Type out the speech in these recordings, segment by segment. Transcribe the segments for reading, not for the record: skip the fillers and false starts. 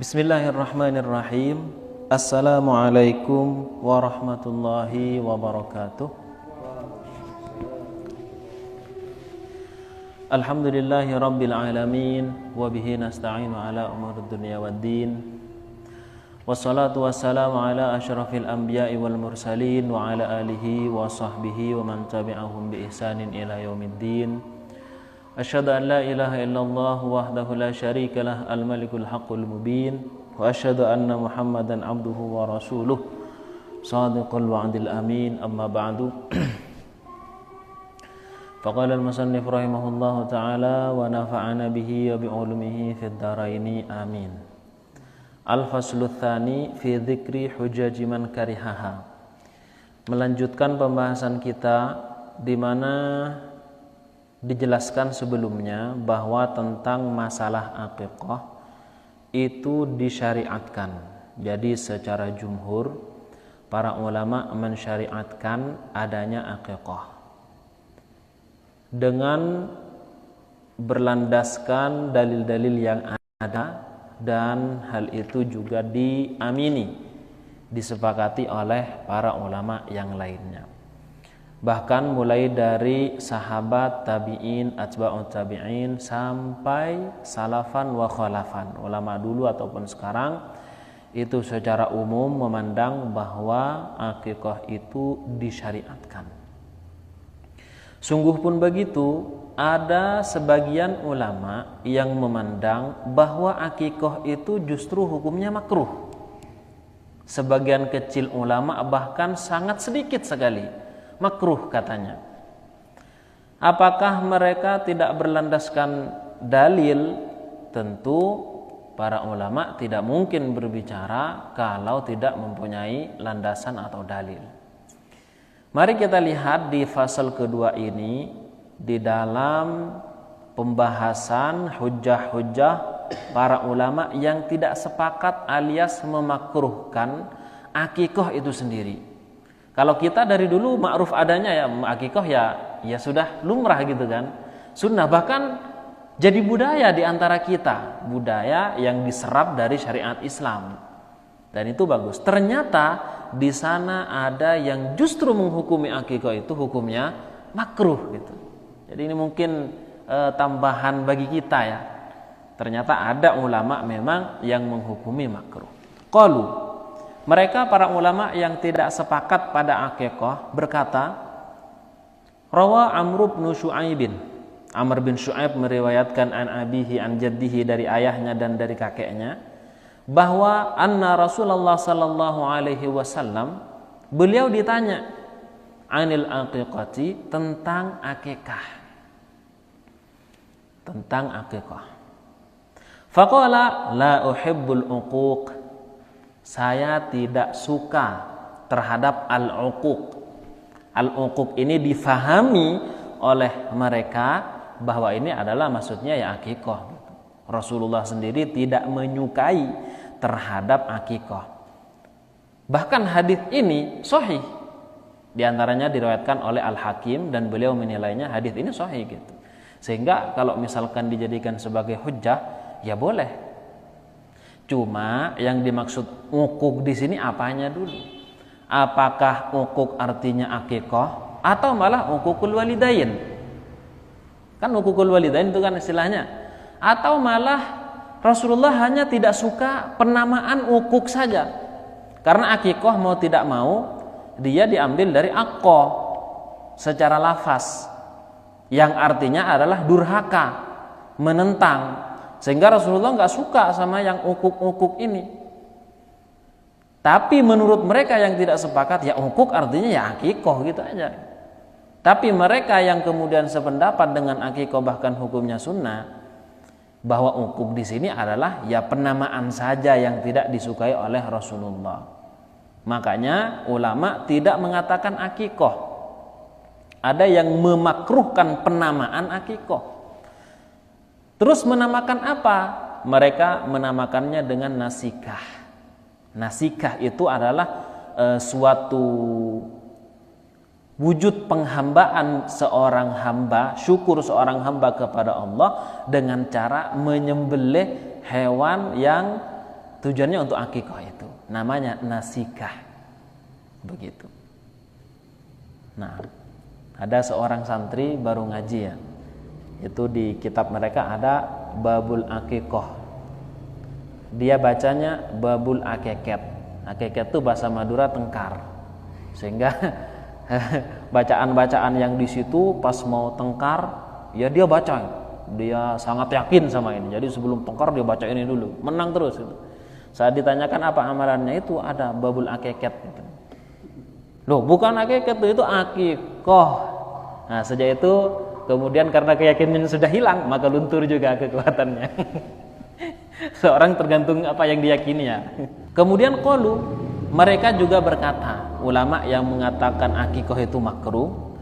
Bismillahirrahmanirrahim. Assalamualaikum warahmatullahi wabarakatuh. Alhamdulillahi rabbil alamin. Wabihi nasta'inu ala umurud dunya waddin. Wassalatu wassalamu ala asyrafil anbiya'i wal mursalin. Wa ala alihi wa sahbihi wa man tabi'ahum bi ihsanin ila yaumiddin. Asyhadu an la ilaha illallah wahdahu la syarika lah al-malikul haqqul mubin wa asyhadu anna Muhammadan abduhu wa rasuluh shadiqul wa'dil amin amma ba'du. Faqala al-musannif rahimahullahu ta'ala wa nafa'ana bihi wa bi'ulumihi fid dharaini amin. Al-faslu tsani fi dzikri hujaji man karihaha. Melanjutkan pembahasan kita di mana dijelaskan sebelumnya bahwa tentang masalah aqiqah itu disyariatkan. Jadi secara jumhur para ulama mensyariatkan adanya aqiqah dengan berlandaskan dalil-dalil yang ada, dan hal itu juga diamini, disepakati oleh para ulama yang lainnya. Bahkan mulai dari sahabat, tabi'in, atba'ut tabi'in sampai salafan wa khalafan, ulama dulu ataupun sekarang, itu secara umum memandang bahwa aqiqah itu disyariatkan. Sungguh pun begitu, ada sebagian ulama yang memandang bahwa aqiqah itu justru hukumnya makruh. Sebagian kecil ulama bahkan sangat sedikit sekali makruh katanya. Apakah mereka tidak berlandaskan dalil? Tentu para ulama tidak mungkin berbicara kalau tidak mempunyai landasan atau dalil. Mari kita lihat di fasal kedua ini, di dalam pembahasan hujjah-hujjah para ulama yang tidak sepakat alias memakruhkan aqiqah itu sendiri. Kalau kita dari dulu ma'ruf adanya ya aqiqah ya sudah lumrah gitu kan. Sunnah, bahkan jadi budaya di antara kita, budaya yang diserap dari syariat Islam. Dan itu bagus. Ternyata di sana ada yang justru menghukumi aqiqah itu hukumnya makruh gitu. Jadi ini mungkin tambahan bagi kita ya. Ternyata ada ulama memang yang menghukumi makruh. Qalu, mereka para ulama yang tidak sepakat pada aqiqah berkata, rawa Amr bin Syu'aib, Amr bin Syu'aib meriwayatkan an abihi an jaddihi, dari ayahnya dan dari kakeknya, bahwa anna Rasulullah sallallahu alaihi wasallam, beliau ditanya anil aqiqati, tentang aqiqah, tentang aqiqah. Faqala la uhibbul uquq, saya tidak suka terhadap al-uquq. Al-uquq ini difahami oleh mereka bahwa ini adalah maksudnya ya aqiqah. Rasulullah sendiri tidak menyukai terhadap aqiqah. Bahkan hadis ini sahih. Di antaranya diriwayatkan oleh Al-Hakim dan beliau menilainya hadis ini sahih gitu. Sehingga kalau misalkan dijadikan sebagai hujjah ya boleh. Cuma yang dimaksud uquq di sini apanya dulu? Apakah uquq artinya aqiqah atau malah uququl walidain? Kan uququl walidain itu kan istilahnya. Atau malah Rasulullah hanya tidak suka penamaan uquq saja. Karena aqiqah mau tidak mau dia diambil dari aqqa secara lafaz, yang artinya adalah durhaka, menentang. Sehingga Rasulullah nggak suka sama yang ukuk-ukuk ini. Tapi menurut mereka yang tidak sepakat, ya ukuk artinya ya aqiqah gitu aja. Tapi mereka yang kemudian sependapat dengan aqiqah bahkan hukumnya sunnah, bahwa ukuk di sini adalah ya penamaan saja yang tidak disukai oleh Rasulullah. Makanya ulama tidak mengatakan aqiqah. Ada yang memakruhkan penamaan aqiqah. Terus menamakan apa? Mereka menamakannya dengan nasikah. Nasikah itu adalah suatu wujud penghambaan seorang hamba, syukur seorang hamba kepada Allah dengan cara menyembelih hewan yang tujuannya untuk akikah itu. Namanya nasikah. Begitu. Nah, ada seorang santri baru ngaji ya. Itu di kitab mereka ada babul akikah. Dia bacanya babul akeket. Akeket itu bahasa Madura tengkar. Sehingga bacaan-bacaan yang di situ pas mau tengkar, ya dia baca. Dia sangat yakin sama ini. Jadi sebelum tengkar dia baca ini dulu. Menang terus gitu. Saat ditanyakan apa amalannya, itu ada babul akeket gitu. Loh, bukan akeket itu akikah. Nah, sejak itu kemudian karena keyakinan sudah hilang, maka luntur juga kekuatannya. Seorang tergantung apa yang diyakini ya. Kemudian qalu, mereka juga berkata, ulama yang mengatakan akikah itu makruh,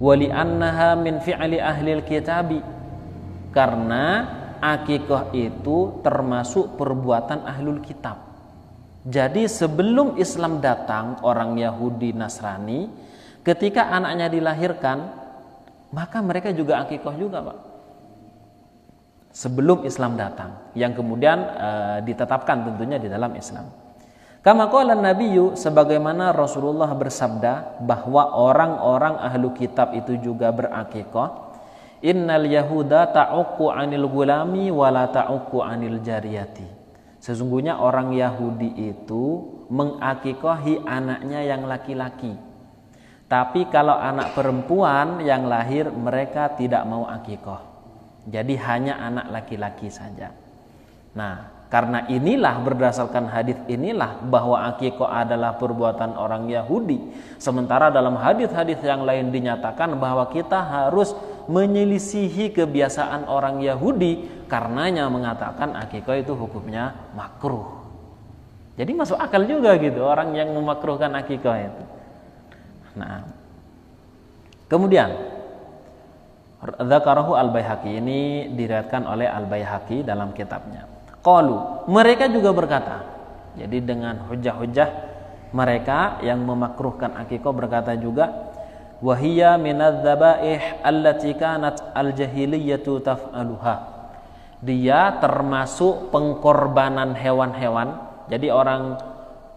wali annaha min fi'li ahli kitabi, karena akikah itu termasuk perbuatan ahlul kitab. Jadi sebelum Islam datang, orang Yahudi Nasrani ketika anaknya dilahirkan, maka mereka juga akikah juga, Pak. Sebelum Islam datang, yang kemudian ditetapkan tentunya di dalam Islam. Kama qala Nabiyyu, sebagaimana Rasulullah bersabda bahwa orang-orang ahlu kitab itu juga berakikah. Innal yahuda ta'uqqu 'anil gulami wa la ta'uqqu 'anil jariyati. Sesungguhnya orang Yahudi itu mengakikahi anaknya yang laki-laki. Tapi kalau anak perempuan yang lahir, mereka tidak mau akikah. Jadi hanya anak laki-laki saja. Nah, karena inilah, berdasarkan hadis inilah bahwa akikah adalah perbuatan orang Yahudi. Sementara dalam hadis-hadis yang lain dinyatakan bahwa kita harus menyelisihi kebiasaan orang Yahudi, karenanya mengatakan akikah itu hukumnya makruh. Jadi masuk akal juga gitu orang yang memakruhkan akikah itu. Nah, kemudian Dzakarahu Al-Baihaqi, ini diriwayatkan oleh Al-Baihaqi dalam kitabnya. Qalu, mereka juga berkata, jadi dengan hujah-hujah mereka yang memakruhkan akikah berkata juga, wahiyya minadz-dzabaih allati kanat al-jahiliyatu taf'aluha. Dia termasuk pengkorbanan hewan-hewan. Jadi orang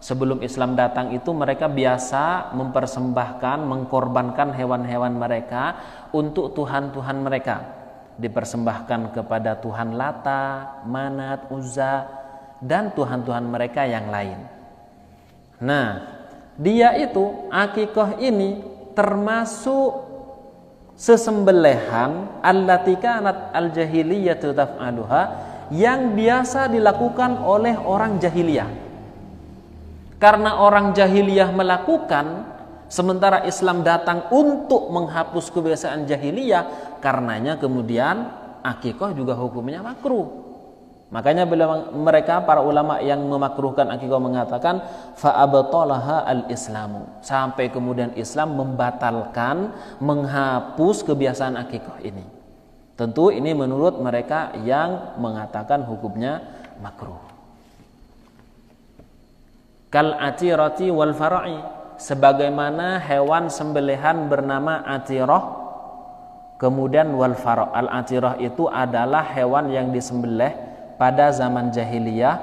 sebelum Islam datang itu mereka biasa mempersembahkan, mengkorbankan hewan-hewan mereka untuk tuhan-tuhan mereka. Dipersembahkan kepada Tuhan Lata, Manat, Uzza, dan tuhan-tuhan mereka yang lain. Nah, dia itu akikah ini termasuk sesembelihan allati kanat al-jahiliyatu taf'aluha, yang biasa dilakukan oleh orang jahiliyah. Karena orang jahiliyah melakukan, sementara Islam datang untuk menghapus kebiasaan jahiliyah, karenanya kemudian akikah juga hukumnya makruh. Makanya mereka para ulama yang memakruhkan akikah mengatakan fa'abtalaha al-islamu, sampai kemudian Islam membatalkan, menghapus kebiasaan akikah ini. Tentu ini menurut mereka yang mengatakan hukumnya makruh. Kal atirati wal fara'i, sebagaimana hewan sembelihan bernama atirah, kemudian wal fara'. Al atirah itu adalah hewan yang disembelih pada zaman jahiliyah,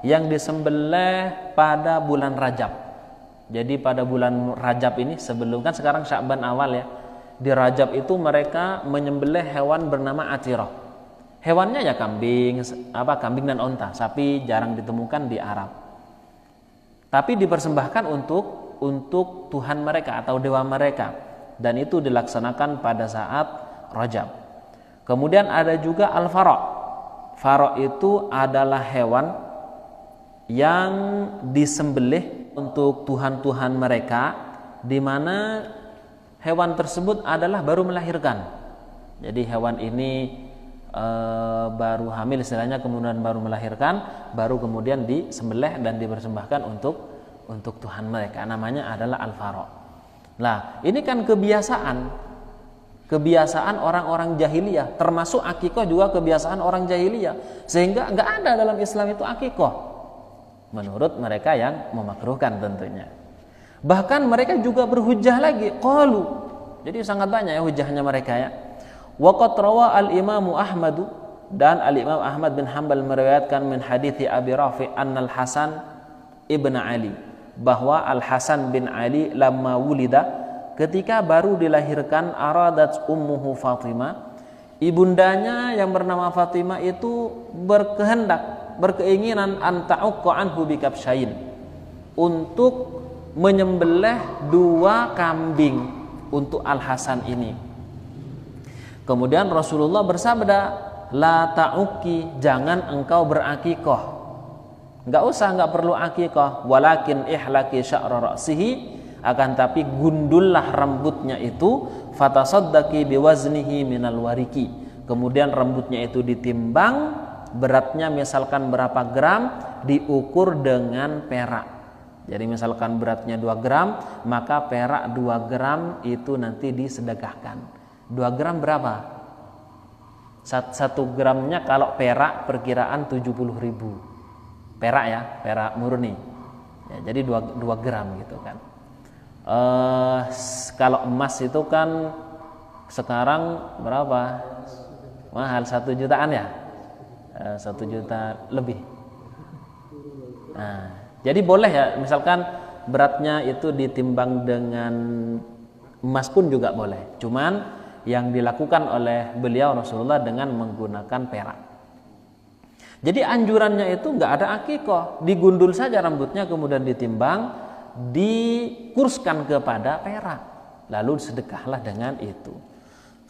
yang disembelih pada bulan Rajab. Jadi pada bulan Rajab ini, sebelum kan sekarang Sya'ban awal ya, di Rajab itu mereka menyembelih hewan bernama atirah. Hewannya ya kambing dan onta, sapi jarang ditemukan di Arab. Tapi dipersembahkan untuk Tuhan mereka atau dewa mereka, dan itu dilaksanakan pada saat Rajab. Kemudian ada juga al-fara'. Fara' itu adalah hewan yang disembelih untuk tuhan-tuhan mereka, di mana hewan tersebut adalah baru melahirkan. Jadi hewan ini baru hamil istilahnya, kemudian baru melahirkan, baru kemudian disembelih dan dipersembahkan untuk Tuhan mereka, namanya adalah al-fara'. Nah, ini kan kebiasaan orang-orang jahiliyah, termasuk akikah juga kebiasaan orang jahiliyah, sehingga enggak ada dalam Islam itu akikah menurut mereka yang memakruhkan tentunya. Bahkan mereka juga berhujjah lagi, qalu. Jadi sangat banyak ya hujahnya mereka ya. Waqad rawa al-Imamu Ahmadu, dan Al-Imam Ahmad bin Hanbal meriwayatkan min hadithi Abi Rafi annal Hasan ibn Ali, bahwa Al-Hasan bin Ali lamma wulida, ketika baru dilahirkan, aradat ummuhu Fatimah, ibundanya yang bernama Fatimah itu berkeinginan an ta'uqqa anhu bikabsyain, untuk menyembelih 2 kambing untuk Al-Hasan ini. Kemudian Rasulullah bersabda, la ta'uqi, jangan engkau berakikah, enggak perlu akikah, walakin ihlaki sya'ra ra'sihi, akan tapi gundullah rambutnya itu, fatasaddaqi biwaznihi minal wariki, kemudian rambutnya itu ditimbang, beratnya misalkan berapa gram, diukur dengan perak. Jadi misalkan beratnya 2 gram, maka perak 2 gram itu nanti disedekahkan. 2 gram berapa? 1 gramnya kalau perak perkiraan 70.000 perak ya, perak murni ya, jadi 2 gram gitu kan. Kalau emas itu kan sekarang berapa? Mahal, 1 jutaan ya, 1 juta lebih. Nah, jadi boleh ya, misalkan beratnya itu ditimbang dengan emas pun juga boleh. Cuman yang dilakukan oleh beliau Rasulullah dengan menggunakan perak. Jadi anjurannya itu nggak ada akikah, digundul saja rambutnya, kemudian ditimbang, dikurskan kepada perak, lalu sedekahlah dengan itu.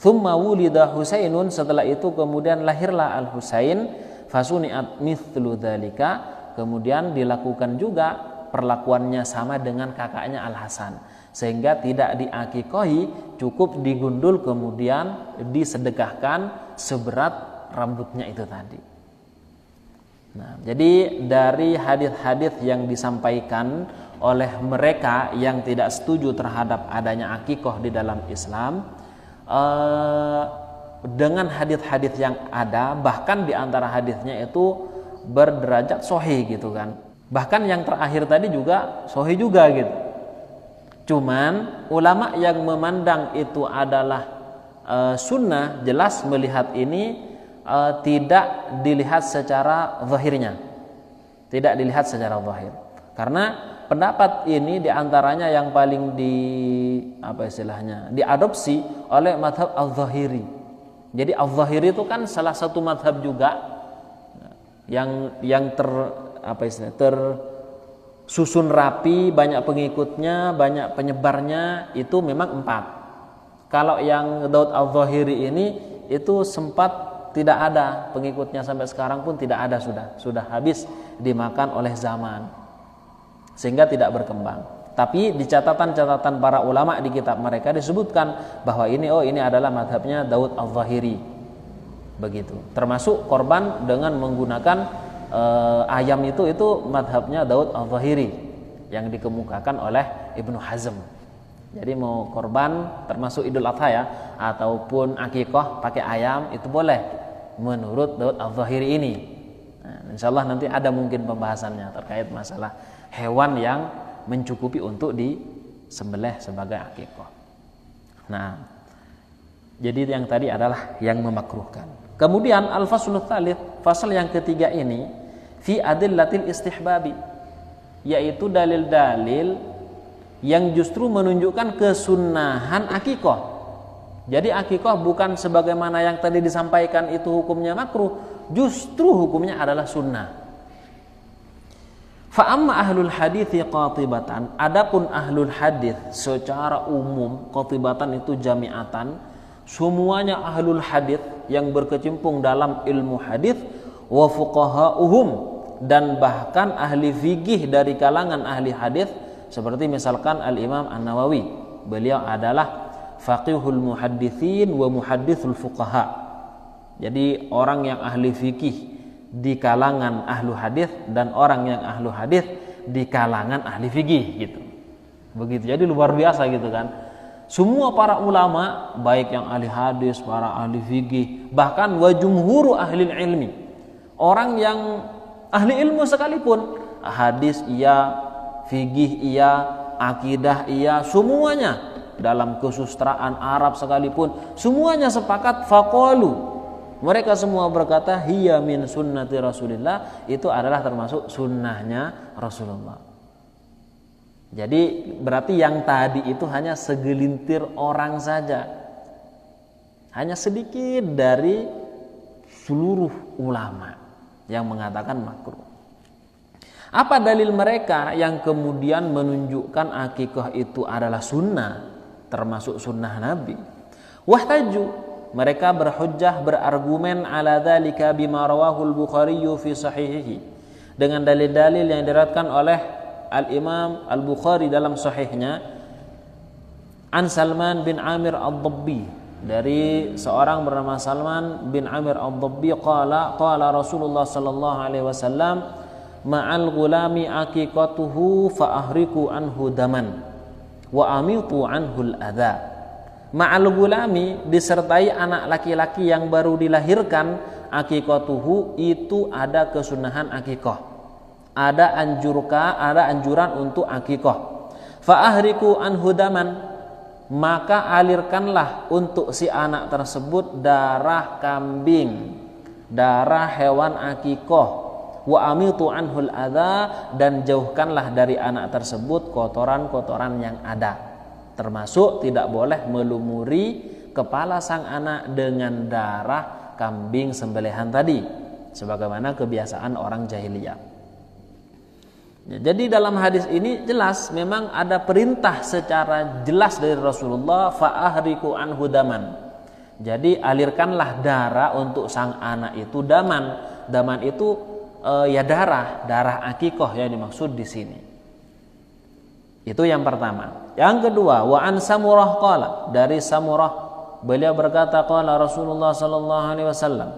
Tsumma wulida Husainun, setelah itu kemudian lahirlah Al-Husain, fasuni'at mithlu dzalika, kemudian dilakukan juga perlakuannya sama dengan kakaknya Al-Hasan, sehingga tidak diakikohi, cukup digundul kemudian disedekahkan seberat rambutnya itu tadi. Nah, jadi dari hadis-hadis yang disampaikan oleh mereka yang tidak setuju terhadap adanya akikoh di dalam Islam, dengan hadis-hadis yang ada, bahkan di antara hadisnya itu berderajat sahih gitu kan. Bahkan yang terakhir tadi juga sahih juga gitu. Cuman ulama yang memandang itu adalah sunnah, jelas melihat ini tidak dilihat secara zahirnya. Tidak dilihat secara zahir. Karena pendapat ini diantaranya yang paling diadopsi oleh mazhab al-zahiri. Jadi al-zahiri itu kan salah satu mazhab juga yang tersusun rapi, banyak pengikutnya, banyak penyebarnya, itu memang 4. Kalau yang Daud al-Zahiri ini itu sempat tidak ada pengikutnya, sampai sekarang pun tidak ada, sudah habis dimakan oleh zaman, sehingga tidak berkembang. Tapi di catatan-catatan para ulama di kitab mereka disebutkan bahwa ini adalah madhabnya Daud al-Zahiri. Begitu, termasuk korban dengan menggunakan ayam itu madhabnya Daud al-Zahiri yang dikemukakan oleh Ibnu Hazm. Jadi mau korban termasuk Idul Adha ya, ataupun akikah pakai ayam, itu boleh menurut Daud al-Zahiri ini. Nah, insyaallah nanti ada mungkin pembahasannya terkait masalah hewan yang mencukupi untuk disembelih sebagai akikah. Nah, jadi yang tadi adalah yang memakruhkan. Kemudian al-faslu tsalits, fasal yang ketiga ini, fi adillatil istihbabi, yaitu dalil-dalil yang justru menunjukkan kesunnahan akikah. Jadi akikah bukan sebagaimana yang tadi disampaikan itu hukumnya makruh, justru hukumnya adalah sunnah. Fa amma ahlul hadithi qatibatan, adapun ahlul hadith secara umum, qatibatan itu jami'atan, semuanya ahlul hadith yang berkecimpung dalam ilmu hadith, wa fuqaha'uhum, dan bahkan ahli fikih dari kalangan ahli hadith, seperti misalkan Al-Imam An-Nawawi, beliau adalah faqihul muhadditsin wa muhaddithul fuqaha. Jadi orang yang ahli fikih di kalangan ahlu hadith dan orang yang ahlu hadith di kalangan ahli fikih gitu. Begitu. Jadi luar biasa gitu kan. Semua para ulama, baik yang ahli hadis, para ahli fikih, bahkan wa jumhuru ahli ilmi, orang yang ahli ilmu sekalipun, hadis iya, fikih iya, akidah iya, semuanya, dalam kesusastraan Arab sekalipun, semuanya sepakat faqalu, Mereka semua berkata, hiya min sunnati Rasulillah, itu adalah termasuk sunnahnya Rasulullah. Jadi berarti yang tadi itu hanya segelintir orang saja, hanya sedikit dari seluruh ulama yang mengatakan makruh. Apa dalil mereka yang kemudian menunjukkan akikah itu adalah sunnah, termasuk sunnah Nabi? Wahtaju, mereka berhujjah, berargumen ala dzalika bima rawahul Bukhari fi sahihihi, dengan dalil-dalil yang diriwayatkan oleh Al-Imam Al-Bukhari dalam sahihnya, an Salman bin Amir Ad-Dabbi, dari seorang bernama Salman bin Amir Ad-Dabbi, qala Rasulullah sallallahu alaihi wasallam, ma'al gulami aqiqatuhu fa ahriku anhu daman wa amitu anhul adha. Ma'al gulami, disertai anak laki-laki yang baru dilahirkan, aqiqatuhu, itu ada kesunahan akikah, ada anjuran untuk akikah. Fa ahriku anhu daman, maka alirkanlah untuk si anak tersebut darah kambing, darah hewan akikah. Wa amitu anhul adza, dan jauhkanlah dari anak tersebut kotoran-kotoran yang ada, termasuk tidak boleh melumuri kepala sang anak dengan darah kambing sembelihan tadi, sebagaimana kebiasaan orang jahiliyah. Jadi dalam hadis ini jelas memang ada perintah secara jelas dari Rasulullah, fa ahriku anhu daman. Jadi alirkanlah darah untuk sang anak itu daman. Daman itu ya darah akikah yang dimaksud di sini. Itu yang pertama. Yang kedua, wa an Samurah qala, dari Samurah beliau berkata, qala Rasulullah sallallahu alaihi wasallam,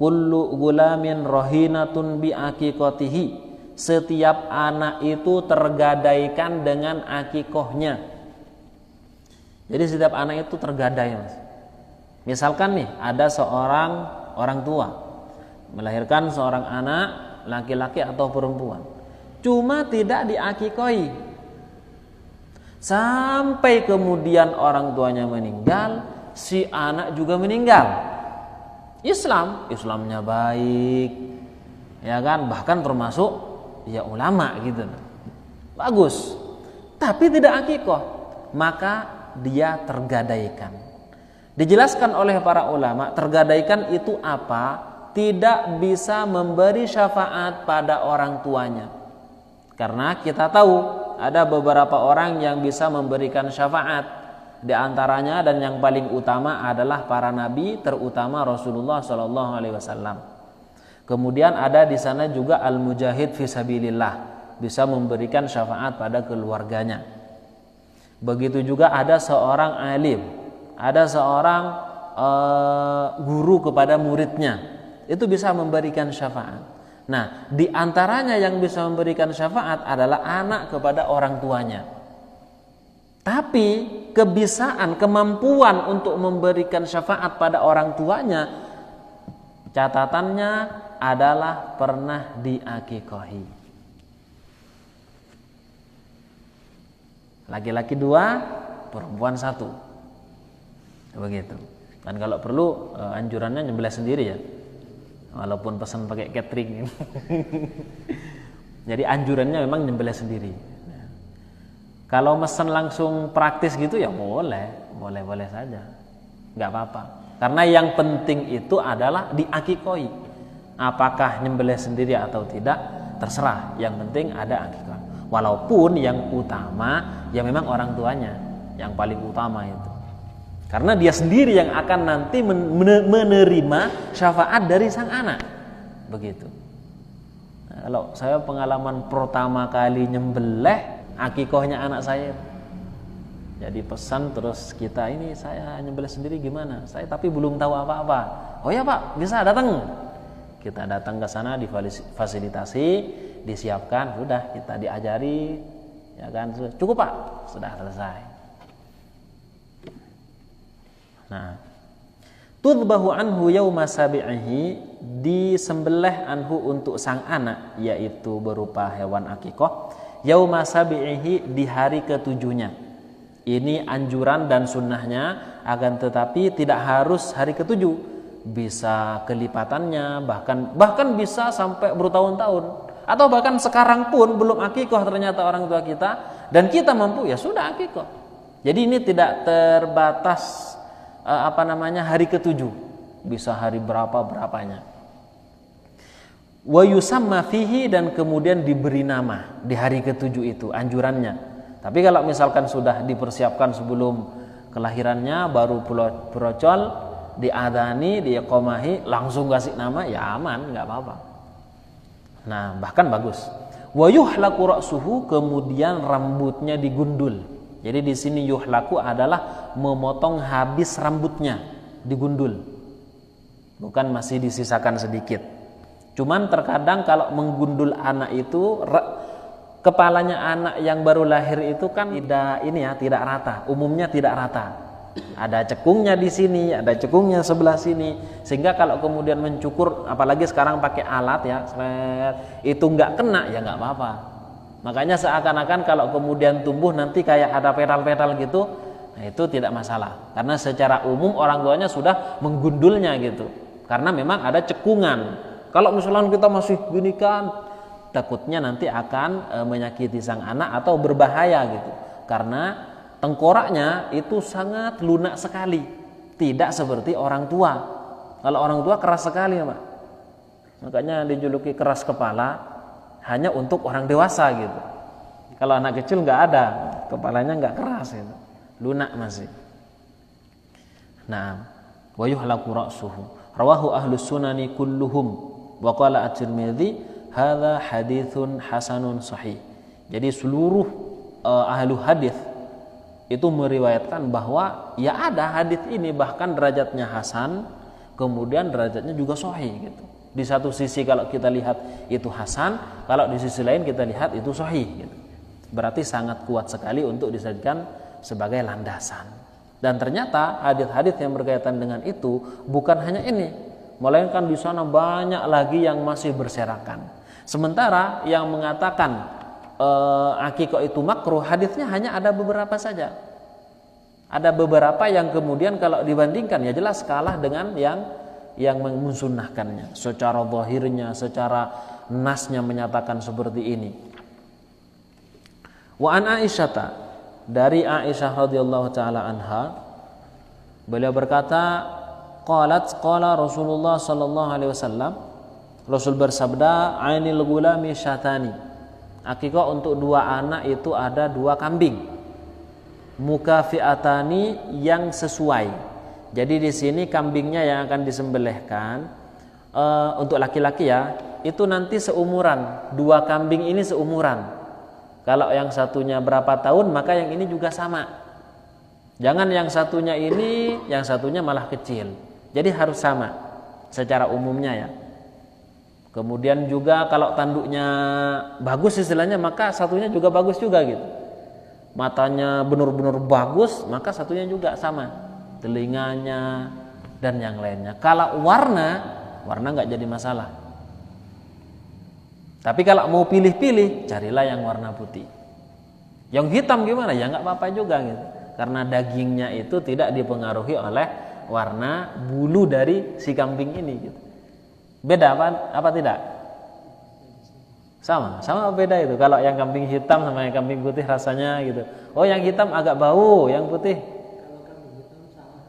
kullu gulamin rahinatun bi aqiqatihi, setiap anak itu tergadaikan dengan akikahnya. Jadi setiap anak itu tergadai, Mas. Misalkan nih ada seorang orang tua melahirkan seorang anak laki-laki atau perempuan, cuma tidak diakikoi, sampai kemudian orang tuanya meninggal, si anak juga meninggal. Islamnya baik, ya kan, bahkan termasuk ya ulama gitu, bagus, tapi tidak akikah, maka dia tergadaikan. Dijelaskan oleh para ulama, tergadaikan itu apa? Tidak bisa memberi syafaat pada orang tuanya. Karena kita tahu ada beberapa orang yang bisa memberikan syafaat. Di antaranya dan yang paling utama adalah para nabi, terutama Rasulullah SAW. Kemudian ada di sana juga al-mujahid fisabilillah, bisa memberikan syafaat pada keluarganya. Begitu juga ada seorang alim, ada seorang guru kepada muridnya, itu bisa memberikan syafaat. Nah, di antaranya yang bisa memberikan syafaat adalah anak kepada orang tuanya. Tapi kebisaan, kemampuan untuk memberikan syafaat pada orang tuanya, catatannya adalah pernah diakikahi. Laki-laki 2, perempuan 1. Begitu. Dan kalau perlu anjurannya nyembelih sendiri ya. Walaupun pesan pakai catering. Jadi anjurannya memang nyembelih sendiri. Kalau mesen langsung praktis gitu ya boleh saja, nggak apa-apa. Karena yang penting itu adalah diakikoi. Apakah nyembelih sendiri atau tidak terserah. Yang penting ada akikah. Walaupun yang utama ya memang orang tuanya yang paling utama itu. Karena dia sendiri yang akan nanti menerima syafaat dari sang anak. Begitu. Nah, kalau saya pengalaman pertama kali nyembelih, akikahnya anak saya. Jadi pesan terus kita, ini saya nyembelih sendiri gimana? Saya tapi belum tahu apa-apa. Oh ya Pak, bisa datang. Kita datang ke sana, difasilitasi, disiapkan, sudah kita diajari, ya kan? Cukup Pak, sudah selesai. Nah, tudbahu anhu yauma sabi'ihi, disembelih anhu untuk sang anak, yaitu berupa hewan akikah, yauma sabi'ihi, di hari ketujuhnya. Ini anjuran dan sunnahnya, akan tetapi tidak harus hari ketujuh. bisa kelipatannya, bahkan bisa sampai bertahun-tahun. Atau bahkan sekarang pun belum akikoh ternyata orang tua kita, dan kita mampu, ya sudah akikoh. Jadi ini tidak terbatas hari ketujuh, bisa hari berapanya. Wa yusamma fihi, dan kemudian diberi nama di hari ketujuh itu, anjurannya. Tapi kalau misalkan sudah dipersiapkan sebelum kelahirannya, baru procol, diadani, diiqomahi, langsung kasih nama, ya aman, nggak apa-apa. Nah, bahkan bagus. Wa yuhlaku ra'suhu, kemudian rambutnya digundul. Jadi di sini yuhlaku adalah memotong habis rambutnya, digundul. Bukan masih disisakan sedikit. Cuman terkadang kalau menggundul anak itu, kepalanya anak yang baru lahir itu kan tidak rata. Umumnya tidak rata. Ada cekungnya di sini, ada cekungnya sebelah sini, sehingga kalau kemudian mencukur, apalagi sekarang pakai alat ya, itu nggak kena, ya nggak apa-apa. Makanya seakan-akan kalau kemudian tumbuh nanti kayak ada petal-petal gitu, nah itu tidak masalah, karena secara umum orang tuanya sudah menggundulnya gitu, karena memang ada cekungan. Kalau misalnya kita masih gini kan, takutnya nanti akan menyakiti sang anak atau berbahaya gitu, karena tengkoraknya itu sangat lunak sekali, tidak seperti orang tua. Kalau orang tua keras sekali, Pak. Makanya dijuluki keras kepala, hanya untuk orang dewasa gitu. Kalau anak kecil nggak ada, kepalanya nggak keras gitu, lunak masih. Nah, wa yuhlaku ra'suhu. Rawahu ahlus sunani kulluhum wa qala at-Tirmidzi hadza haditsun hasanun sahih. Jadi seluruh ahlu hadis itu meriwayatkan bahwa ya ada hadis ini, bahkan derajatnya hasan, kemudian derajatnya juga sahih gitu. Di satu sisi kalau kita lihat itu hasan, kalau di sisi lain kita lihat itu sahih gitu. Berarti sangat kuat sekali untuk dijadikan sebagai landasan. Dan ternyata hadis-hadis yang berkaitan dengan itu bukan hanya ini, melainkan di sana banyak lagi yang masih berserakan. Sementara yang mengatakan akikoh itu makruh, hadisnya hanya ada beberapa saja. Ada beberapa yang kemudian kalau dibandingkan ya jelas kalah dengan yang mensunnahkannya. Secara zahirnya, secara nasnya menyatakan seperti ini. Wa an Aisyata, dari Aisyah radhiyallahu taala anha, beliau berkata, qala Rasulullah sallallahu alaihi wasallam, Rasul bersabda, ainil gulami syatani. Akikah untuk dua anak itu ada dua kambing, mukafiatani, yang sesuai. Jadi di sini kambingnya yang akan disembelihkan untuk laki-laki ya, itu nanti seumuran. Dua kambing ini seumuran. Kalau yang satunya berapa tahun, maka yang ini juga sama. Jangan yang satunya ini, yang satunya malah kecil. Jadi harus sama secara umumnya ya. Kemudian juga kalau tanduknya bagus istilahnya, maka satunya juga bagus juga gitu. Matanya benar-benar bagus, maka satunya juga sama. Telinganya dan yang lainnya. Kalau warna nggak jadi masalah. Tapi kalau mau pilih-pilih, carilah yang warna putih. Yang hitam gimana? Ya nggak apa-apa juga gitu. Karena dagingnya itu tidak dipengaruhi oleh warna bulu dari si kambing ini gitu. Beda apa tidak? Sama beda itu. Kalau yang kambing hitam sama yang kambing putih rasanya gitu. Oh, yang hitam agak bau, yang putih. Kalau kambing hitam sama.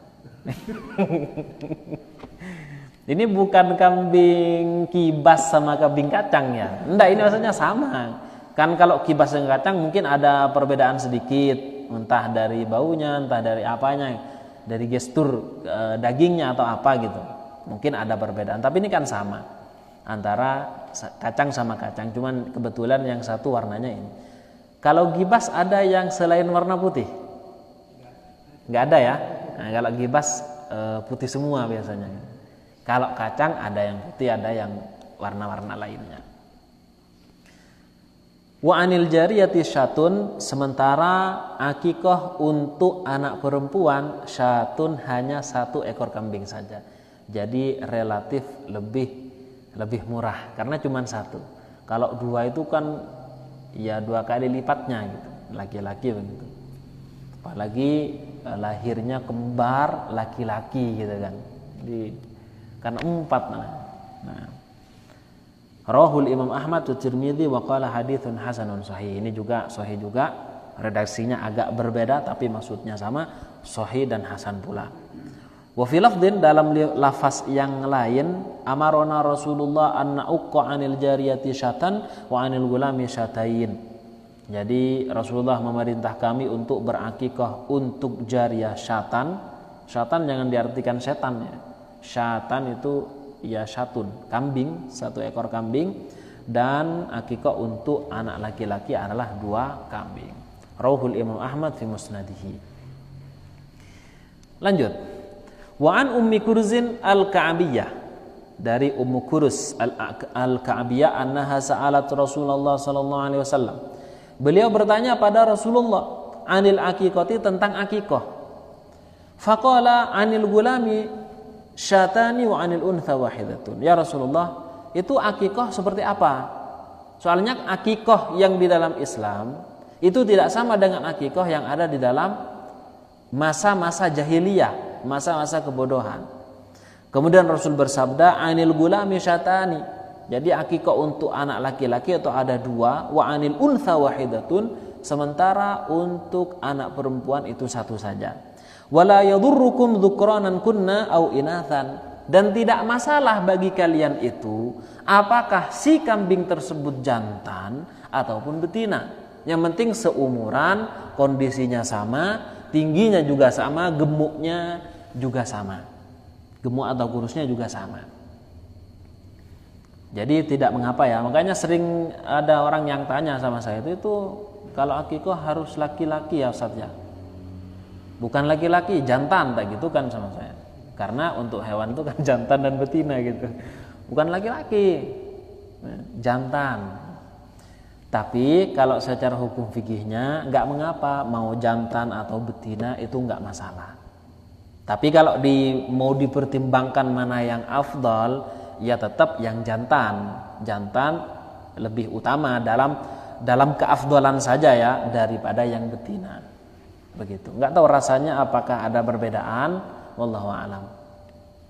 Ini bukan kambing kibas sama kambing kacang ya. Enggak, ini maksudnya sama. Kan kalau kibas dan kacang mungkin ada perbedaan sedikit, entah dari baunya, entah dari apanya, dari gestur dagingnya atau apa gitu. Mungkin ada perbedaan, tapi ini kan sama antara kacang sama kacang, cuman kebetulan yang satu warnanya ini. Kalau gibas ada yang selain warna putih? Nggak ada ya. Nah, kalau gibas putih semua biasanya. Kalau kacang ada yang putih, ada yang warna-warna lainnya. Wa anil jariyati syatun, sementara akikoh untuk anak perempuan syatun hanya satu ekor kambing saja. Jadi relatif lebih murah karena cuma satu. Kalau dua itu kan ya 2 kali lipatnya gitu, laki-laki begitu. Apalagi lahirnya kembar laki-laki gitu kan. Jadi Kan 4. Nah. Rawahul Imam Ahmad wa Tirmidzi wa qala haditsun hasanun sahih. Ini juga sahih juga, redaksinya agak berbeda tapi maksudnya sama, sahih dan hasan pula. Wa fi lafdhin, dalam lafaz yang lain, amarona Rasulullah an na'uqqa 'anil jariyati syatan wa 'anil gulami syatain. Jadi Rasulullah memerintah kami untuk berakikah untuk jariyah syatan. Syatan jangan diartikan setan ya. Syatan itu ya syatun, kambing, 1 ekor kambing, dan akikah untuk anak laki-laki adalah 2 kambing. Rawahul Imam Ahmad fi musnadihi. Lanjut. Wa an Ummi Kurzin al-Ka'biyah, dari Ummu Kurz al-Ka'biyah annaha sa'alat Rasulullah sallallahu alaihi wasallam. Beliau bertanya pada Rasulullah anil akikati, tentang akikah. Faqala anil gulami syatani wa anil untha wahidatun. Ya Rasulullah, itu akikah seperti apa? Soalnya akikah yang di dalam Islam itu tidak sama dengan akikah yang ada di dalam masa-masa jahiliyah, masa-masa kebodohan. Kemudian Rasul bersabda anil gulami syatani. Jadi akikah untuk anak laki-laki itu ada 2, wa anil untha wahidatun, sementara untuk anak perempuan itu 1 saja. Wala yadurrukum dzukranan kunna au inathan, dan tidak masalah bagi kalian itu apakah si kambing tersebut jantan ataupun betina. Yang penting seumuran, kondisinya sama, tingginya juga sama, gemuknya juga sama. Gemuk atau kurusnya juga sama. Jadi tidak mengapa ya. Makanya sering ada orang yang tanya sama saya, itu kalau akikah harus laki-laki ya Ustaz ya? Bukan laki-laki, jantan, tak gitu kan sama saya. Karena untuk hewan itu kan jantan dan betina gitu. Bukan laki-laki, jantan. Tapi kalau secara hukum fikihnya nggak mengapa, mau jantan atau betina itu nggak masalah. Tapi kalau mau dipertimbangkan mana yang afdal, ya tetap yang jantan. Jantan lebih utama dalam keafdalan saja ya daripada yang betina. Begitu. Enggak tahu rasanya apakah ada perbedaan, wallahu a'lam.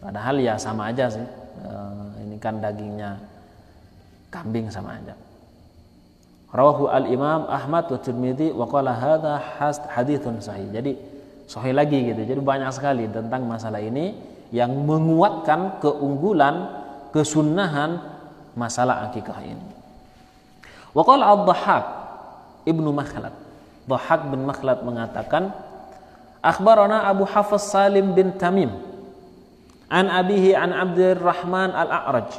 Padahal ya sama aja sih. Ini kan dagingnya kambing sama aja. Rawahu al-Imam Ahmad wa Tirmidzi wa qala hadza haditsun sahih. Jadi sahih lagi gitu. Jadi banyak sekali tentang masalah ini yang menguatkan keunggulan, kesunnahan masalah akikah ini. Wa qala ad-Dhahhak Ibnu Makhlad. Dhahhak bin Makhlad mengatakan, akhbarana Abu Hafiz Salim bin Tamim an abihi an Abdurrahman al-A'raj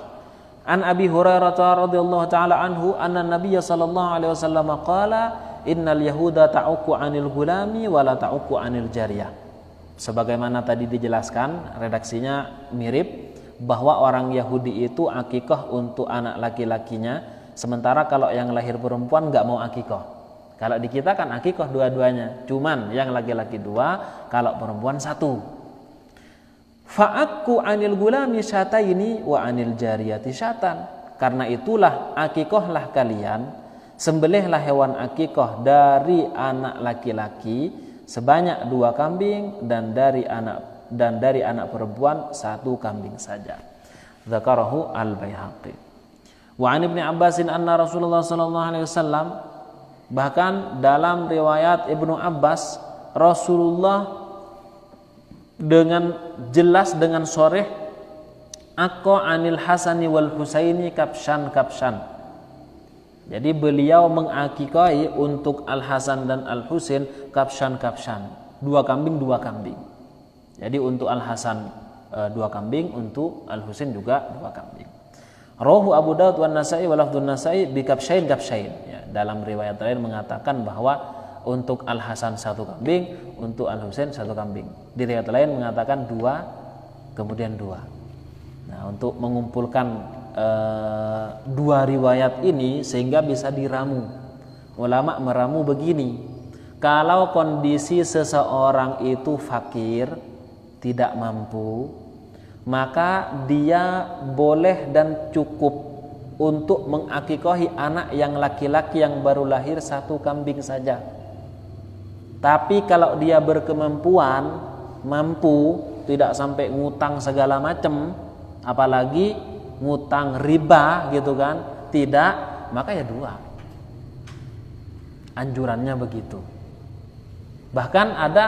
an Abi Hurairah radhiyallahu taala anhu anna Nabiy sallallahu alaihi wasallam qala innal yahuda ta'uqu 'anil gulami wa la ta'uqu 'anil jariyah. Sebagaimana tadi dijelaskan, redaksinya mirip, bahwa orang Yahudi itu akikah untuk anak laki-lakinya, sementara kalau yang lahir perempuan enggak mau akikah. Kalau di kita kan akikah dua-duanya, cuman yang laki-laki 2, kalau perempuan 1. Fa'akku 'anil gulami syataini wa 'anil jariyati syatan. Karena itulah akikahlah kalian, sembelihlah hewan akikah dari anak laki-laki sebanyak 2 kambing dan dari anak perempuan 1 kambing saja. Dzakarahu al-Baihaqi. Wa 'an Ibnu Abbasin anna Rasulullah sallallahu alaihi wasallam, bahkan dalam riwayat Ibnu Abbas, Rasulullah dengan jelas, dengan sharih, aqqa 'anil Hasani wal Husaini kapshan. Jadi beliau mengakikahi untuk Al Hasan dan Al Husain kapshan, 2 kambing 2 kambing. Jadi untuk Al Hasan 2 kambing, untuk Al Husain juga 2 kambing. Rawahu Abu Daud wan Nasa'i wa lafdun Nasa'i bi kapshain. Ya, dalam riwayat lain mengatakan bahwa untuk Al Hasan 1 kambing, untuk Al Husain 1 kambing. Di riwayat lain mengatakan 2 kemudian 2. Nah, untuk mengumpulkan 2 riwayat ini sehingga bisa diramu. Ulama meramu begini, kalau kondisi seseorang itu fakir, tidak mampu, maka dia boleh dan cukup untuk mengakikahi anak yang laki-laki yang baru lahir 1 kambing saja. Tapi kalau dia berkemampuan, mampu, tidak sampai ngutang segala macam, apalagi ngutang riba gitu kan, tidak, maka ya 2. Anjurannya begitu. Bahkan ada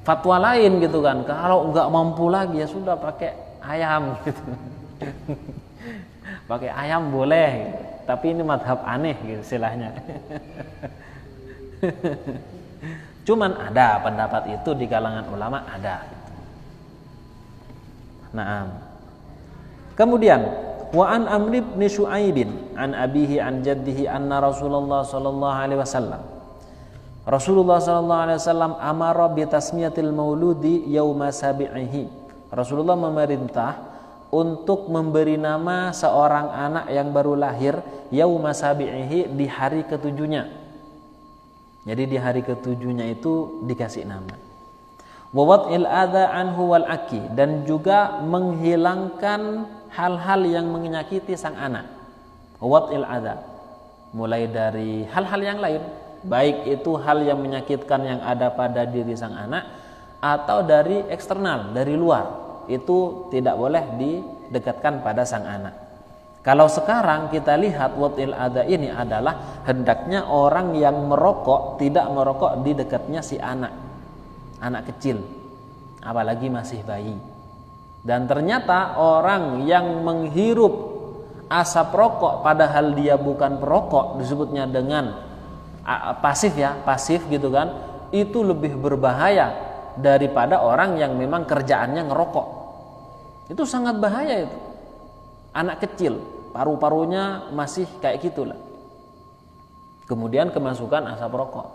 fatwa lain gitu kan, kalau nggak mampu lagi ya sudah pakai ayam gitu. Pakai ayam boleh, tapi ini madhab aneh gitu istilahnya. Cuman ada pendapat itu di kalangan ulama, ada. Naam. Kemudian wa an Amr bin Syu'aib an abihi an jaddihi anna Rasulullah sallallahu alaihi wasallam Rasulullah sallallahu alaihi wasallam amara bi tasmiyatil mauludi yauma sabi'ihi. Rasulullah memerintah untuk memberi nama seorang anak yang baru lahir yauma sabi'ihi, di hari ketujuhnya. Jadi di hari ketujuhnya itu dikasih nama. Wa wad'il adza anhu wal aki, dan juga menghilangkan hal-hal yang menyakiti sang anak. Wad'il adza, mulai dari hal-hal yang lain, baik itu hal yang menyakitkan yang ada pada diri sang anak atau dari eksternal, dari luar, itu tidak boleh didekatkan pada sang anak. Kalau sekarang kita lihat wad'il adza ini adalah hendaknya orang yang merokok tidak merokok di dekatnya si anak kecil, apalagi masih bayi. Dan ternyata orang yang menghirup asap rokok padahal dia bukan perokok, disebutnya dengan pasif gitu kan, itu lebih berbahaya daripada orang yang memang kerjaannya ngerokok. Itu sangat bahaya itu. Anak kecil, paru-parunya masih kayak gitulah. Kemudian kemasukan asap rokok.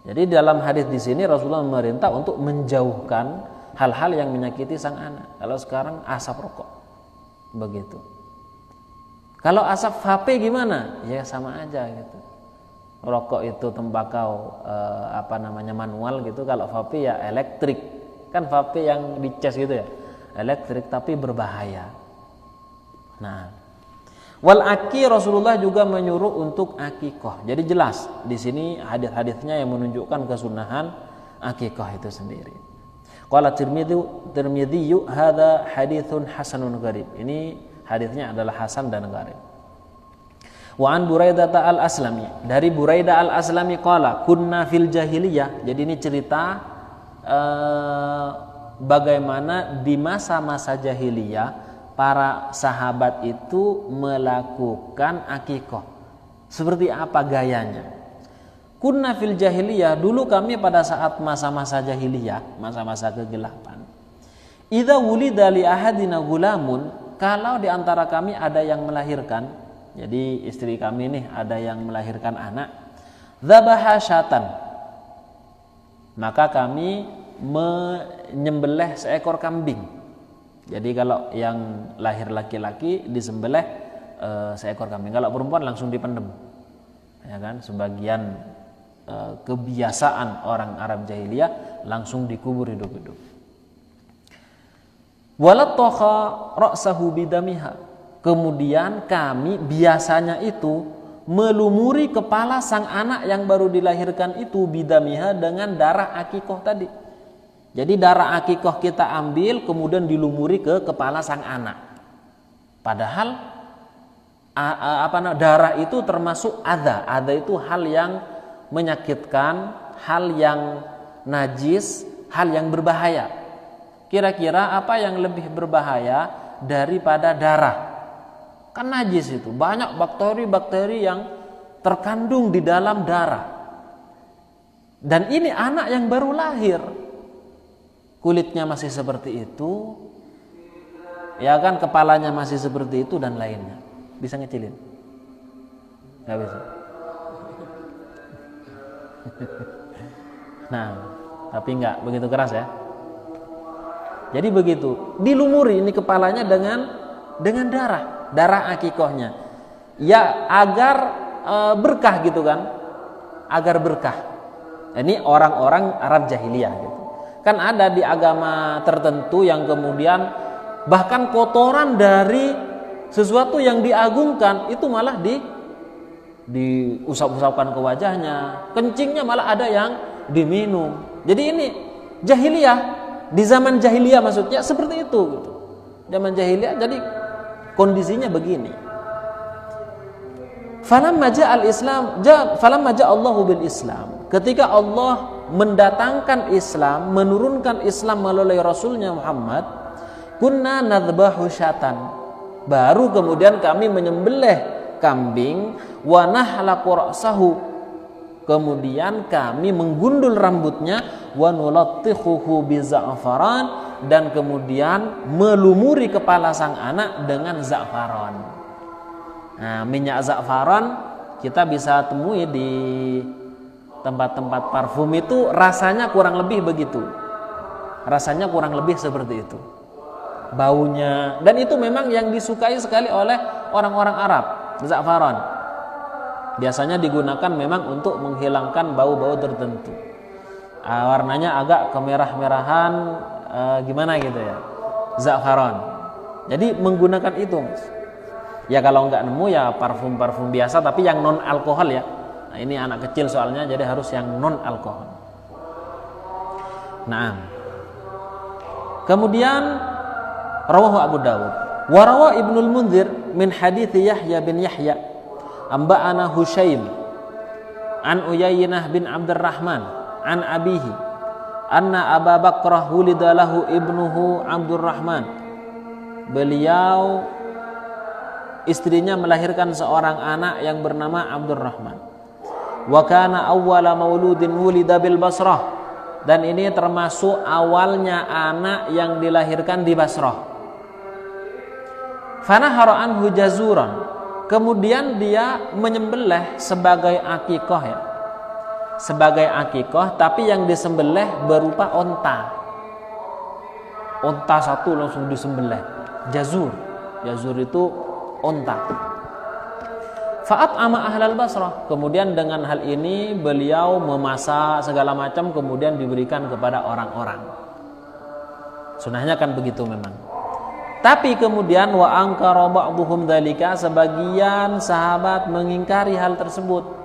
Jadi dalam hadis di sini Rasulullah memerintah untuk menjauhkan hal-hal yang menyakiti sang anak. Kalau sekarang asap rokok, begitu. Kalau asap vape gimana? Ya sama aja gitu. Rokok itu tembakau manual gitu, kalau vape ya elektrik. Kan vape yang dicas gitu ya, elektrik, tapi berbahaya. Nah, wal aki, Rasulullah juga menyuruh untuk akikoh. Jadi jelas di sini hadis-hadisnya yang menunjukkan kesunahan akikoh itu sendiri. Qala Tirmidzi hadza haditsun hasanun gharib. Ini hadisnya adalah hasan dan gharib. Wa an Buraidah al-Aslami, dari Buraidah al-Aslami qala kunna fil jahiliyah. Jadi ini cerita bagaimana di masa-masa jahiliyah para sahabat itu melakukan akikoh. Seperti apa gayanya? Kunna fil jahiliyah, dulu kami pada saat masa-masa jahiliyah, masa-masa kegelapan. Idza wulida li ahadina gulamun, kalau di antara kami ada yang melahirkan, jadi istri kami nih ada yang melahirkan anak, dzabaha syatan, maka kami menyembelih seekor kambing. Jadi kalau yang lahir laki-laki disembelih seekor kambing, kalau perempuan langsung dipendem, ya kan? Sebagian kebiasaan orang Arab jahiliyah langsung dikubur hidup-hidup. Walatokha ra'sahu bidamiha. Kemudian kami biasanya itu melumuri kepala sang anak yang baru dilahirkan itu bidamiha, dengan darah akikoh tadi. Jadi darah akikoh kita ambil kemudian dilumuri ke kepala sang anak. Padahal darah itu termasuk adza. Adza itu hal yang menyakitkan, hal yang najis, hal yang berbahaya. Kira-kira apa yang lebih berbahaya daripada darah? Kan najis itu, banyak bakteri-bakteri yang terkandung di dalam darah. Dan ini anak yang baru lahir, kulitnya masih seperti itu, ya kan, kepalanya masih seperti itu dan lainnya. Bisa ngecilin? Gak bisa. Nah, tapi enggak begitu keras ya. Jadi begitu, dilumuri ini kepalanya dengan darah akikohnya, ya agar berkah gitu kan, agar berkah. Ini orang-orang Arab jahiliyah gitu. Kan ada di agama tertentu yang kemudian bahkan kotoran dari sesuatu yang diagungkan itu malah diusap-usapkan ke wajahnya, kencingnya malah ada yang diminum. Jadi ini jahiliyah Di zaman jahiliyah maksudnya seperti itu gitu. Zaman jahiliyah jadi kondisinya begini. Falamma ja'allahu bil Islam. Ketika Allah mendatangkan Islam, menurunkan Islam melalui Rasulnya Muhammad, kunna nadhbahu syatan. Baru kemudian kami menyembelih kambing, wa nahlaqu ra'sahu. Kemudian kami menggundul rambutnya, wa nulattikhuhu bi za'faran, dan kemudian melumuri kepala sang anak dengan za'faran. Nah, minyak za'faran kita bisa temui di tempat-tempat parfum itu, rasanya kurang lebih begitu. Rasanya kurang lebih seperti itu. Baunya, dan itu memang yang disukai sekali oleh orang-orang Arab, za'faran. Biasanya digunakan memang untuk menghilangkan bau-bau tertentu. Warnanya agak kemerah-merahan, gimana gitu ya, za'faran. Jadi menggunakan itu, Mas. Ya kalau nggak nemu ya parfum-parfum biasa tapi yang non alkohol ya. Nah, ini anak kecil soalnya, jadi harus yang non alkohol. Nah, kemudian rawahu Abu Dawud. Wa rawa Ibnul Munzir min hadits Yahya bin Yahya amba'ana Hushaim an Uyainah bin Abdurrahman an abihi anna Abu Bakrah wulida lahu ibnuhu Abdurrahman. Beliau, istrinya melahirkan seorang anak yang bernama Abdurrahman. Wa kana awwala mauludin wulida bil Basrah, dan ini termasuk awalnya anak yang dilahirkan di Basrah. Fanahara anhu jazuran, kemudian dia menyembelih sebagai akikah ya. Sebagai akikah, tapi yang disembelih berupa onta. Onta satu langsung disembelih. Jazur. Jazur itu onta. Fa'at ama ahlal Basrah. Kemudian dengan hal ini beliau memasak segala macam, kemudian diberikan kepada orang-orang. Sunahnya kan begitu memang. Tapi kemudian wa ankara ba'dhum dzalika, sebagian sahabat mengingkari hal tersebut.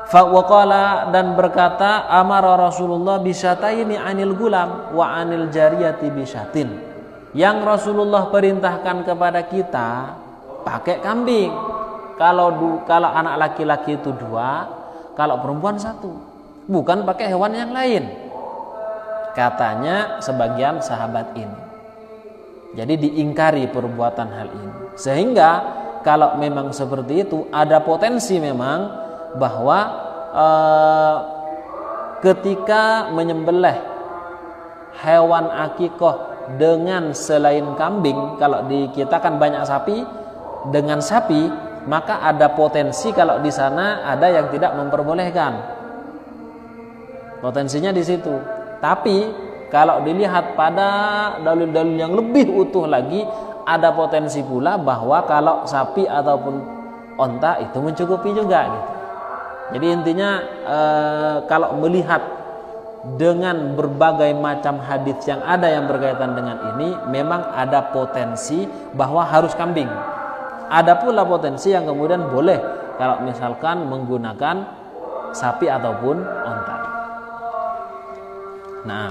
Fa waqala, dan berkata, amara Rasulullah bisyataini anil gulam wa anil jariyati bisyatin. Yang Rasulullah perintahkan kepada kita pakai kambing. Kalau anak laki-laki itu 2, kalau perempuan 1. Bukan pakai hewan yang lain. Katanya sebagian sahabat ini. Jadi diingkari perbuatan hal ini. Sehingga kalau memang seperti itu, ada potensi memang bahwa ketika menyembelih hewan akikah dengan selain kambing, kalau di kita kan banyak sapi, dengan sapi, maka ada potensi kalau di sana ada yang tidak memperbolehkan. Potensinya di situ. Tapi kalau dilihat pada dalil-dalil yang lebih utuh lagi, ada potensi pula bahwa kalau sapi ataupun onta itu mencukupi juga gitu. Jadi intinya kalau melihat dengan berbagai macam hadis yang ada yang berkaitan dengan ini, memang ada potensi bahwa harus kambing. Ada pula potensi yang kemudian boleh kalau misalkan menggunakan sapi ataupun onta. Nah,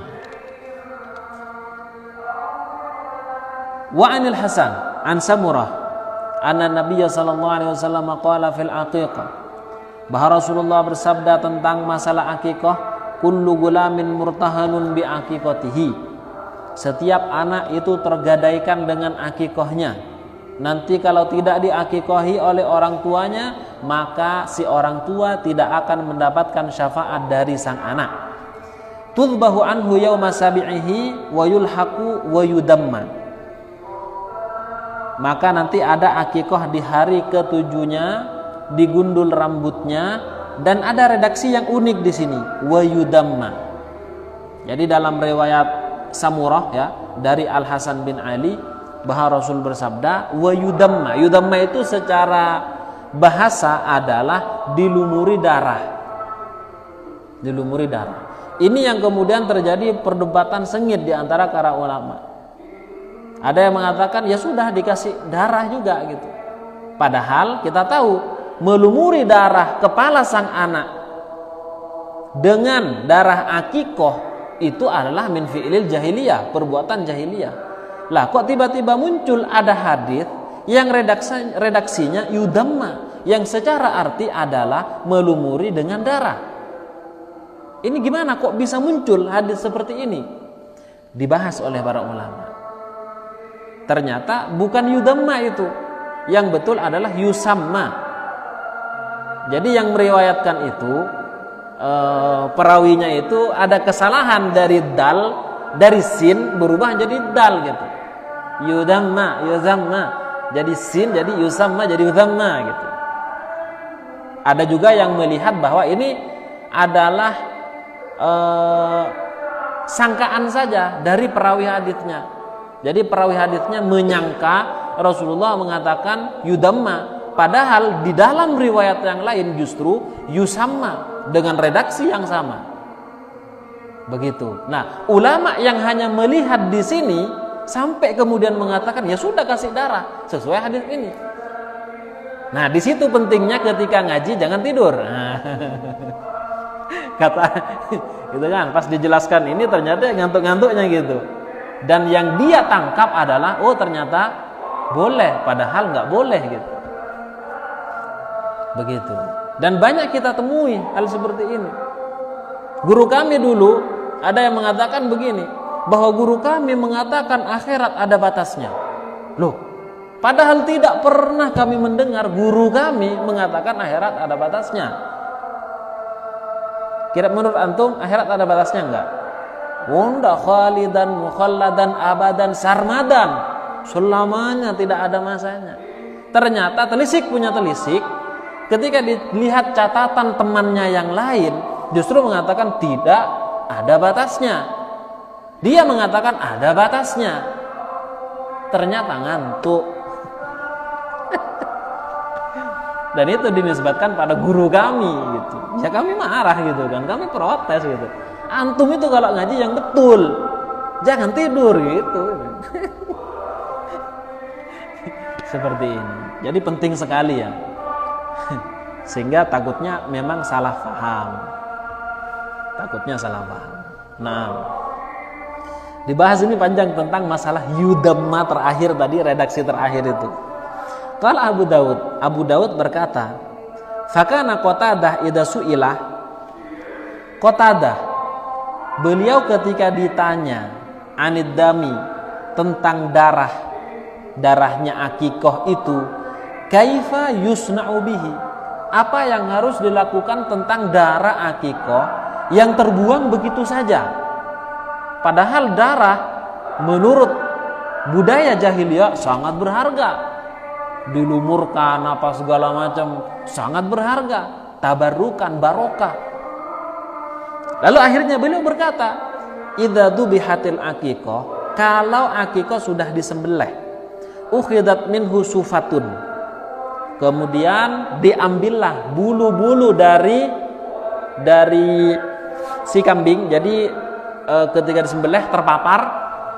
wa anil Hasan an Samurah anna Nabiy sallallahu alaihi wasallam qala fil aqiqah, bahwa Rasulullah bersabda tentang masalah akikah, kullu gulamin murtahanun bi aqiqatihi, setiap anak itu tergadaikan dengan akikahnya. Nanti kalau tidak diakikahi oleh orang tuanya, maka si orang tua tidak akan mendapatkan syafaat dari sang anak. Tudbahu anhu yauma sabi'ihi wa yulhaqu wa yudamma, maka nanti ada akikah di hari ke-7-nya, digundul rambutnya, dan ada redaksi yang unik di sini, wa yudamma. Jadi dalam riwayat Samurah ya, dari Al Hasan bin Ali, bahwa Rasul bersabda wa yudamma. Yudamma itu secara bahasa adalah dilumuri darah. Dilumuri darah. Ini yang kemudian terjadi perdebatan sengit di antara para ulama. Ada yang mengatakan ya sudah dikasih darah juga gitu. Padahal kita tahu melumuri darah kepala sang anak dengan darah akikoh itu adalah min fi'lil jahiliyah, perbuatan jahiliyah. Lah kok tiba-tiba muncul ada hadis yang redaksinya yudamma, yang secara arti adalah melumuri dengan darah. Ini gimana kok bisa muncul hadis seperti ini? Dibahas oleh para ulama. Ternyata bukan yudamma itu, yang betul adalah yusamma. Jadi yang meriwayatkan itu perawinya itu ada kesalahan dari dal, dari sin berubah jadi dal gitu. Yudamma, yuzamma. Jadi sin jadi yusamma jadi yudamma gitu. Ada juga yang melihat bahwa ini adalah sangkaan saja dari perawi haditsnya. Jadi perawi haditsnya menyangka Rasulullah mengatakan yudamma, padahal di dalam riwayat yang lain justru yusamma dengan redaksi yang sama. Begitu. Nah, ulama yang hanya melihat di sini sampai kemudian mengatakan ya sudah kasih darah sesuai hadis ini. Nah, di situ pentingnya ketika ngaji jangan tidur. Nah, kata gitu kan, pas dijelaskan ini ternyata ngantuk-ngantuknya gitu. Dan yang dia tangkap adalah oh ternyata boleh, padahal nggak boleh gitu. Begitu. Dan banyak kita temui hal seperti ini. Guru kami dulu ada yang mengatakan begini, bahwa guru kami mengatakan akhirat ada batasnya. Loh, padahal tidak pernah kami mendengar guru kami mengatakan akhirat ada batasnya. Kira menurut antum akhirat ada batasnya enggak? Wanda khalidan mukhalladan abadan sarmadan, selamanya tidak ada masanya. Ternyata telisik punya telisik, ketika dilihat catatan temannya yang lain justru mengatakan tidak ada batasnya. Dia mengatakan ada batasnya, ternyata ngantuk. Dan itu dinisbatkan pada guru kami gitu. Ya kami marah gitu kan, kami protes gitu. Antum itu kalau ngaji yang betul, jangan tidur gitu. Seperti ini. Jadi penting sekali ya. Sehingga takutnya memang salah paham. Takutnya salah paham. Nah, dibahas ini panjang tentang masalah yudamma terakhir tadi, redaksi terakhir itu. Kalau Abu Daud berkata, fakana Qatadah idza su'ilah, Qatadah beliau ketika ditanya anid dami tentang darahnya akikoh itu, kaifa yusna'u bihi, apa yang harus dilakukan tentang darah akikoh yang terbuang begitu saja. Padahal darah menurut budaya jahiliyah sangat berharga, dilumurkan apa segala macam, sangat berharga, tabarrukan, barokah. Lalu akhirnya beliau berkata, idza dubihatil aqiqah, kalau akikoh sudah disembelih, ukhidat minhu sufatun, kemudian diambillah bulu-bulu dari si kambing. Jadi ketika disembelih terpapar,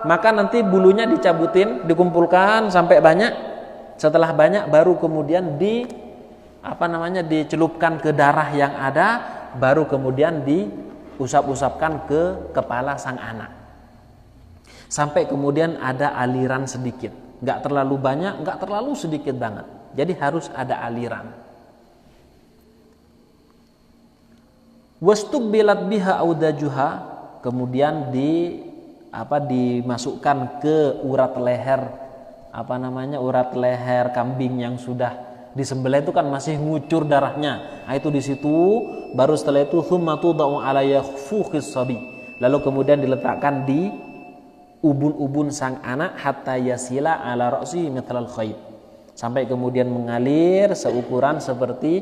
maka nanti bulunya dicabutin, dikumpulkan sampai banyak. Setelah banyak baru kemudian dicelupkan ke darah yang ada, baru kemudian diusap-usapkan ke kepala sang anak. Sampai kemudian ada aliran sedikit, nggak terlalu banyak, nggak terlalu sedikit banget. Jadi harus ada aliran. Wastubilat biha audajuha, kemudian dimasukkan ke urat leher, urat leher kambing yang sudah disembelih itu kan masih ngucur darahnya. Nah, itu di situ baru setelah itu tsumma tudau ala yakhfuqis sabi, lalu kemudian diletakkan di ubun-ubun sang anak hatta yasila ala ra'si mithlal khayt, sampai kemudian mengalir seukuran seperti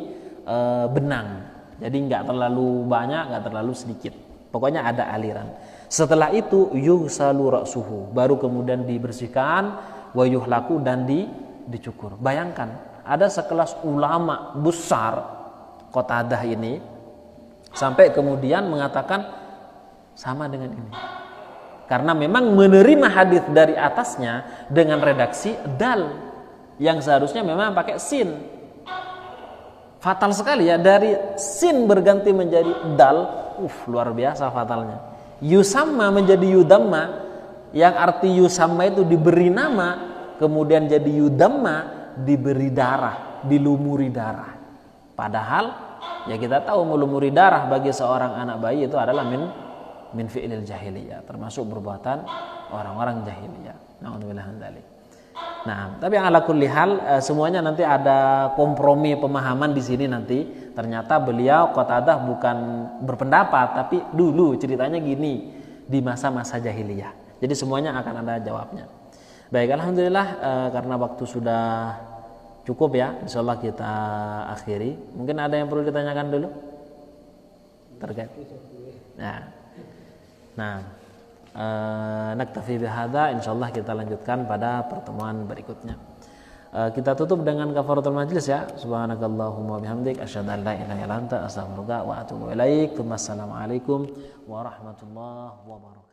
benang. Jadi nggak terlalu banyak, nggak terlalu sedikit, pokoknya ada aliran. Setelah itu yughsalu ra'suhu, baru kemudian dibersihkan, wa yuhlaku, dan dicukur. Bayangkan ada sekelas ulama besar Qatadah ini sampai kemudian mengatakan sama dengan ini, karena memang menerima hadis dari atasnya dengan redaksi dal yang seharusnya memang pakai sin. Fatal sekali ya, dari sin berganti menjadi dal, luar biasa fatalnya. Yusamma menjadi yudamma, yang arti yusamma itu diberi nama, kemudian jadi yudamma, diberi darah, dilumuri darah. Padahal ya kita tahu melumuri darah bagi seorang anak bayi itu adalah min fi'lil jahiliyah, termasuk perbuatan orang-orang jahiliyah. Na'udzubillah min dzalik. Nah, tapi yang ala kulli hal semuanya nanti ada kompromi pemahaman di sini nanti. Ternyata beliau Qatadah bukan berpendapat, tapi dulu ceritanya gini di masa-masa jahiliyah. Jadi semuanya akan ada jawabnya. Baik, alhamdulillah karena waktu sudah cukup ya, insyaallah kita akhiri. Mungkin ada yang perlu ditanyakan dulu terkait. Nah, naktafi bihadza, insyaallah kita lanjutkan pada pertemuan berikutnya. Kita tutup dengan kafaratul majlis ya. Subhanakallahumma bihamdik asyhadu an la ilaha illa anta astaghfiruka wa atubu ilaik. Assalamualaikum warahmatullahi wabarakatuh.